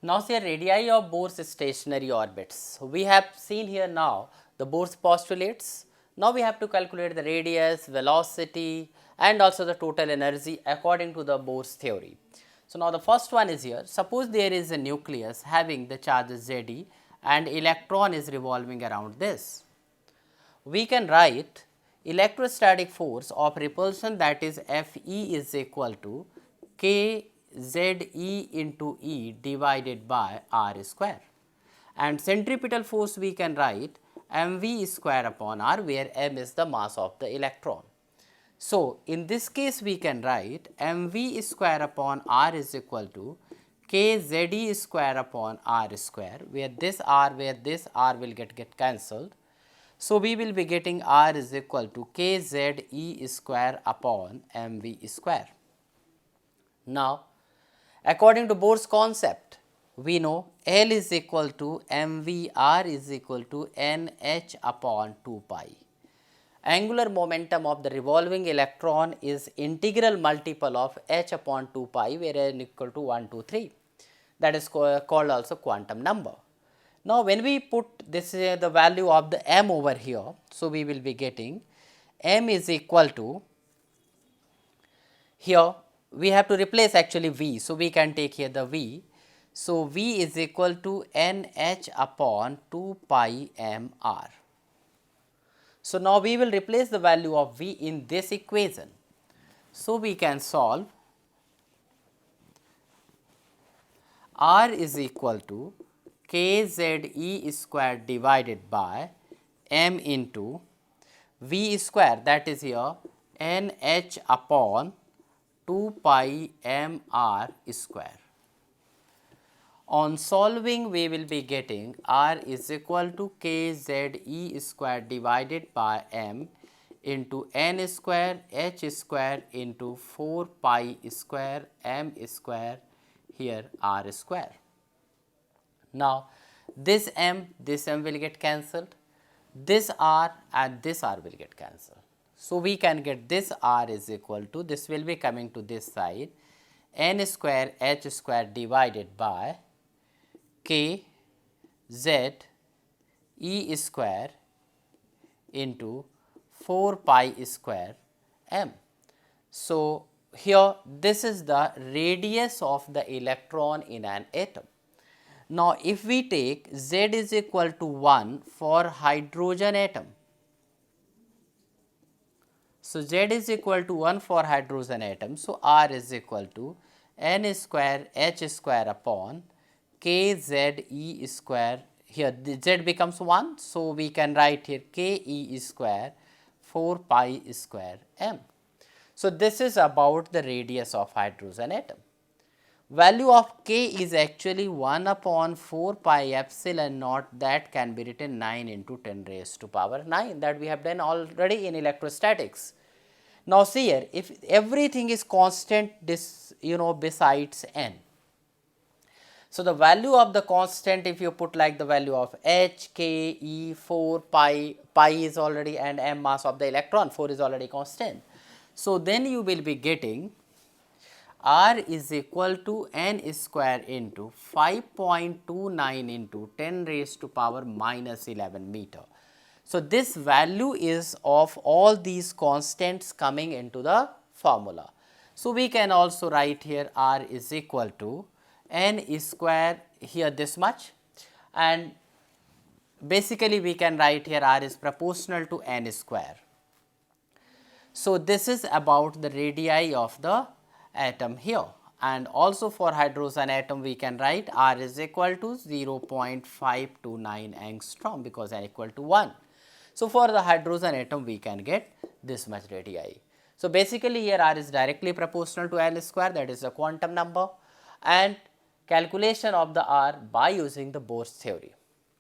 Now see radii of Bohr's stationary orbits. We have seen here now the Bohr's postulates. Now we have to calculate the radius, velocity and also the total energy according to the Bohr's theory. So now the first one is here. Suppose there is a nucleus having the charge Ze and electron is revolving around this. We can write electrostatic force of repulsion, that is Fe is equal to k Ze into E divided by R square, and centripetal force we can write mv square upon R, where m is the mass of the electron. So, in this case we can write mv square upon R is equal to kZe square upon R square, where this R will get cancelled. So, we will be getting R is equal to kZe square upon mv square. Now, according to Bohr's concept, we know L is equal to mvr is equal to nh upon 2 pi. Angular momentum of the revolving electron is integral multiple of h upon 2 pi, where n equal to 1, 2, 3. That is called also quantum number. Now, when we put this the value of the m over here, so we will be getting m is equal to, here we have to replace actually v. So, we can take here the v. So, v is equal to nh upon 2 pi m r. So, now we will replace the value of v in this equation. So, we can solve r is equal to kZe square divided by m into v square, that is here nh upon 2 pi m r square. On solving, we will be getting r is equal to kZe square divided by m into n square h square into 4 pi square m square, here r square. Now, this m will get cancelled, this r and this r will get cancelled. So, we can get this r is equal to, this will be coming to this side, n square h square divided by k z e square into 4 pi square m. So, here this is the radius of the electron in an atom. Now, if we take z is equal to 1 for hydrogen atom, so z is equal to 1 for hydrogen atom, so r is equal to n square h square upon kZe square, here the z becomes 1. So, we can write here ke square 4 pi square m. So, this is about the radius of hydrogen atom. Value of k is actually 1 upon 4 pi epsilon naught, that can be written 9 into 10 raised to power 9, that we have done already in electrostatics. Now, see here, if everything is constant this besides n. So, the value of the constant, if you put like the value of h, k, e, 4, pi is already, and m mass of the electron, 4 is already constant. So, then you will be getting r is equal to n square into 5.29 into 10 raised to power minus 11 meter. So, this value is of all these constants coming into the formula. So, we can also write here r is equal to n square, here this much, and basically we can write here r is proportional to n square. So, this is about the radii of the atom here, and also for hydrogen atom we can write r is equal to 0.529 angstrom, because n equal to 1. So, for the hydrogen atom we can get this much radii. So, basically here r is directly proportional to L square, that is the quantum number, and calculation of the r by using the Bohr's theory.